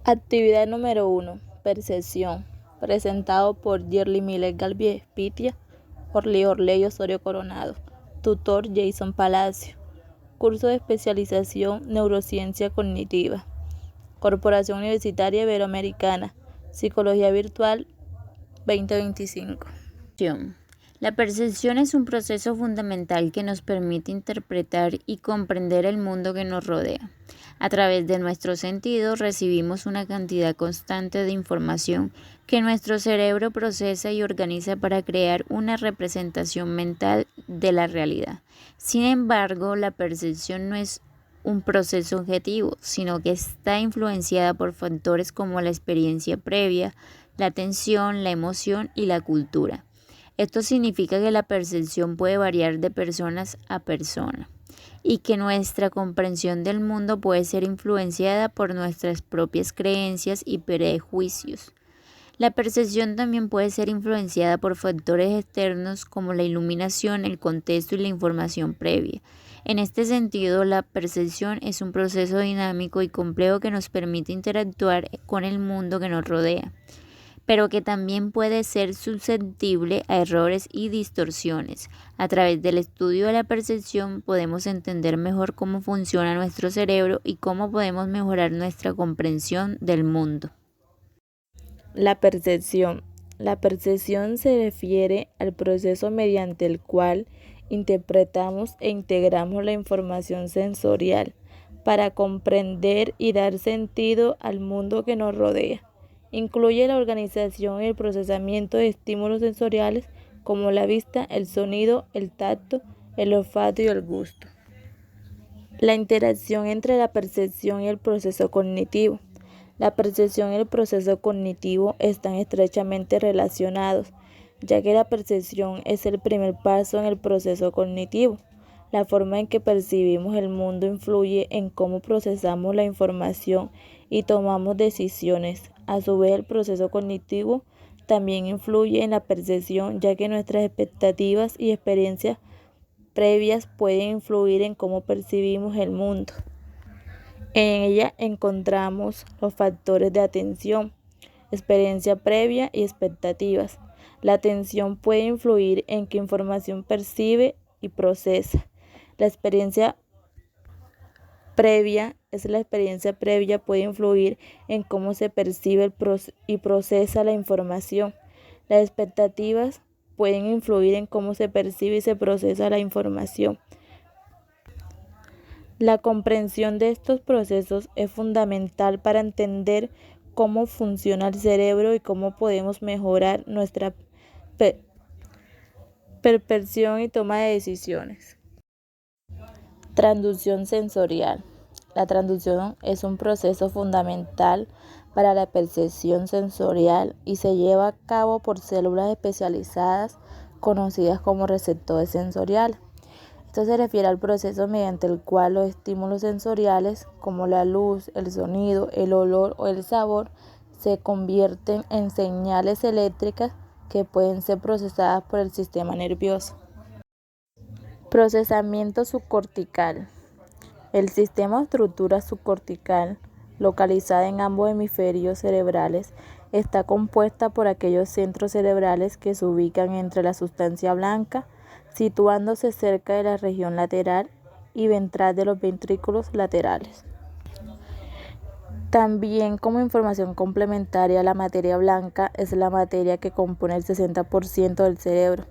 Actividad número 1. Percepción. Presentado por Yerli Miller Galviespitia, Orley Osorio Coronado. Tutor Jason Palacio. Curso de especialización Neurociencia Cognitiva. Corporación Universitaria Iberoamericana. Psicología Virtual 2025. La percepción es un proceso fundamental que nos permite interpretar y comprender el mundo que nos rodea. A través de nuestros sentidos recibimos una cantidad constante de información que nuestro cerebro procesa y organiza para crear una representación mental de la realidad. Sin embargo, la percepción no es un proceso objetivo, sino que está influenciada por factores como la experiencia previa, la atención, la emoción y la cultura. Esto significa que la percepción puede variar de personas a persona y que nuestra comprensión del mundo puede ser influenciada por nuestras propias creencias y prejuicios. La percepción también puede ser influenciada por factores externos como la iluminación, el contexto y la información previa. En este sentido, la percepción es un proceso dinámico y complejo que nos permite interactuar con el mundo que nos rodea, pero que también puede ser susceptible a errores y distorsiones. A través del estudio de la percepción podemos entender mejor cómo funciona nuestro cerebro y cómo podemos mejorar nuestra comprensión del mundo. La percepción. La percepción se refiere al proceso mediante el cual interpretamos e integramos la información sensorial para comprender y dar sentido al mundo que nos rodea. Incluye la organización y el procesamiento de estímulos sensoriales como la vista, el sonido, el tacto, el olfato y el gusto. La interacción entre la percepción y el proceso cognitivo. La percepción y el proceso cognitivo están estrechamente relacionados, ya que la percepción es el primer paso en el proceso cognitivo. La forma en que percibimos el mundo influye en cómo procesamos la información y tomamos decisiones. A su vez, el proceso cognitivo también influye en la percepción, ya que nuestras expectativas y experiencias previas pueden influir en cómo percibimos el mundo. En ella encontramos los factores de atención, experiencia previa y expectativas. La atención puede influir en qué información percibe y procesa. La experiencia previa puede influir en cómo se percibe y procesa la información. Las expectativas pueden influir en cómo se percibe y se procesa la información. La comprensión de estos procesos es fundamental para entender cómo funciona el cerebro y cómo podemos mejorar nuestra percepción y toma de decisiones. Transducción sensorial. La transducción es un proceso fundamental para la percepción sensorial y se lleva a cabo por células especializadas conocidas como receptores sensoriales. Esto se refiere al proceso mediante el cual los estímulos sensoriales, como la luz, el sonido, el olor o el sabor, se convierten en señales eléctricas que pueden ser procesadas por el sistema nervioso. Procesamiento subcortical. El sistema o estructura subcortical, localizada en ambos hemisferios cerebrales, está compuesta por aquellos centros cerebrales que se ubican entre la sustancia blanca, situándose cerca de la región lateral y ventral de los ventrículos laterales. También, como información complementaria, la materia blanca es la materia que compone el 60% del cerebro.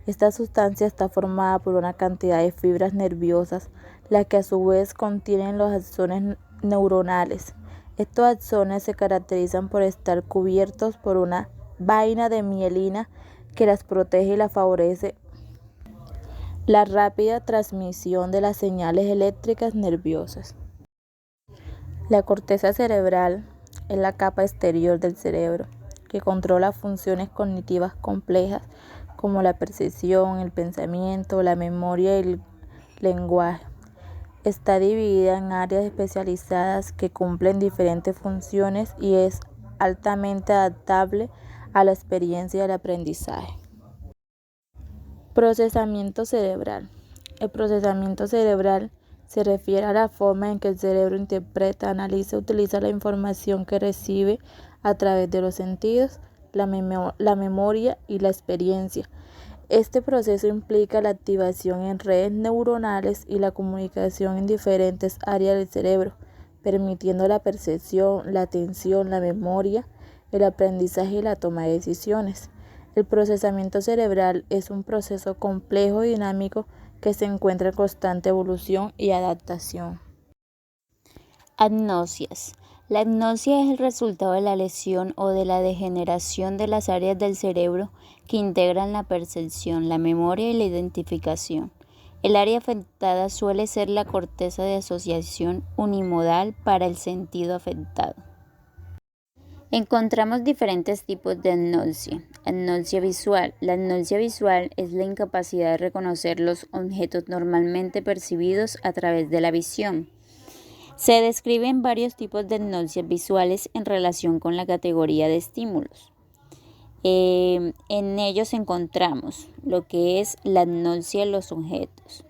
Esta sustancia está formada por una cantidad de fibras nerviosas, las que a su vez contienen los axones neuronales. Estos axones se caracterizan por estar cubiertos por una vaina de mielina que las protege y las favorece la rápida transmisión de las señales eléctricas nerviosas. La corteza cerebral es la capa exterior del cerebro que controla funciones cognitivas complejas como la percepción, el pensamiento, la memoria y el lenguaje. Está dividida en áreas especializadas que cumplen diferentes funciones y es altamente adaptable a la experiencia y al aprendizaje. Procesamiento cerebral. El procesamiento cerebral se refiere a la forma en que el cerebro interpreta, analiza y utiliza la información que recibe a través de los sentidos, la memoria y la experiencia. Este proceso implica la activación en redes neuronales y la comunicación en diferentes áreas del cerebro, permitiendo la percepción, la atención, la memoria, el aprendizaje y la toma de decisiones. El procesamiento cerebral es un proceso complejo y dinámico que se encuentra en constante evolución y adaptación. Agnosias. La agnosia es el resultado de la lesión o de la degeneración de las áreas del cerebro que integran la percepción, la memoria y la identificación. El área afectada suele ser la corteza de asociación unimodal para el sentido afectado. Encontramos diferentes tipos de agnosia. Agnosia visual. La agnosia visual es la incapacidad de reconocer los objetos normalmente percibidos a través de la visión. Se describen varios tipos de agnosias visuales en relación con la categoría de estímulos. En ellos encontramos lo que es la agnosia de los objetos.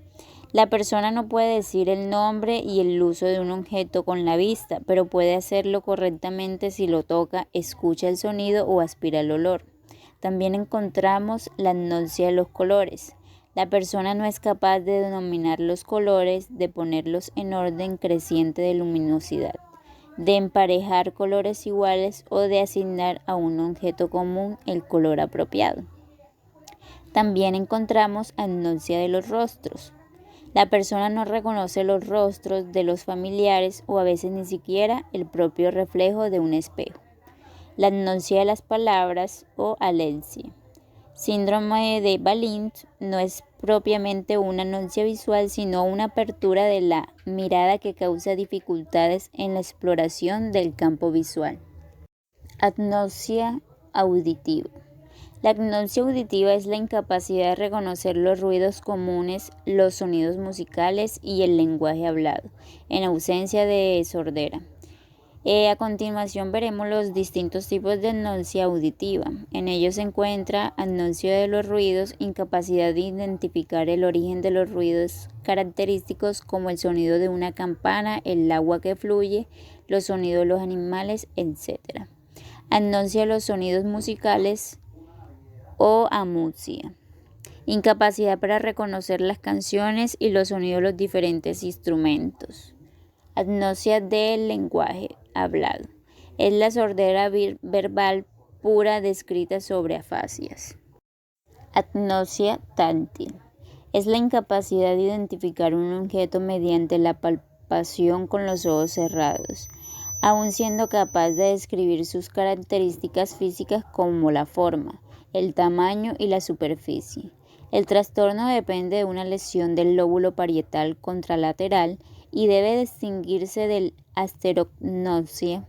La persona no puede decir el nombre y el uso de un objeto con la vista, pero puede hacerlo correctamente si lo toca, escucha el sonido o aspira el olor. También encontramos la agnosia de los colores. La persona no es capaz de denominar los colores, de ponerlos en orden creciente de luminosidad, de emparejar colores iguales o de asignar a un objeto común el color apropiado. También encontramos agnosia de los rostros. La persona no reconoce los rostros de los familiares o a veces ni siquiera el propio reflejo de un espejo. La agnosia de las palabras o alexia. Síndrome de Balint no es propiamente una agnosia visual, sino una apertura de la mirada que causa dificultades en la exploración del campo visual. Agnosia auditiva. La agnosia auditiva es la incapacidad de reconocer los ruidos comunes, los sonidos musicales y el lenguaje hablado, en ausencia de sordera. A continuación veremos los distintos tipos de agnosia auditiva. En ellos se encuentra agnosia de los ruidos, incapacidad de identificar el origen de los ruidos característicos como el sonido de una campana, el agua que fluye, los sonidos de los animales, etc. Agnosia de los sonidos musicales o amusia. Incapacidad para reconocer las canciones y los sonidos de los diferentes instrumentos. Agnosia del lenguaje hablado. Es la sordera verbal pura descrita sobre afasias. Agnosia táctil. Es la incapacidad de identificar un objeto mediante la palpación con los ojos cerrados, aun siendo capaz de describir sus características físicas como la forma, el tamaño y la superficie. El trastorno depende de una lesión del lóbulo parietal contralateral y debe distinguirse del asterognosia,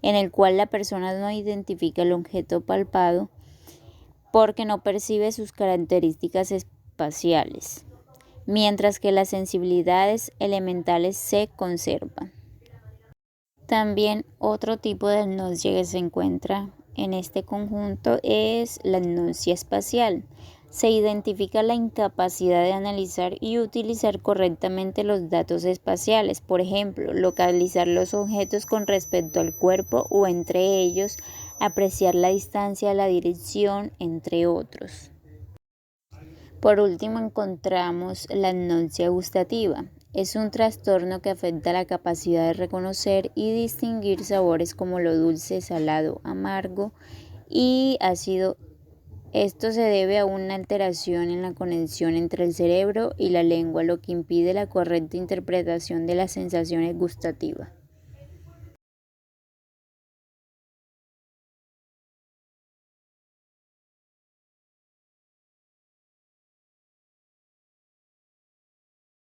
en el cual la persona no identifica el objeto palpado porque no percibe sus características espaciales, mientras que las sensibilidades elementales se conservan. También otro tipo de agnosia que se encuentra en este conjunto es la agnosia espacial. Se identifica la incapacidad de analizar y utilizar correctamente los datos espaciales, por ejemplo, localizar los objetos con respecto al cuerpo o entre ellos, apreciar la distancia, la dirección, entre otros. Por último, encontramos la agnosia gustativa. Es un trastorno que afecta la capacidad de reconocer y distinguir sabores como lo dulce, salado, amargo y ácido. Esto se debe a una alteración en la conexión entre el cerebro y la lengua, lo que impide la correcta interpretación de las sensaciones gustativas.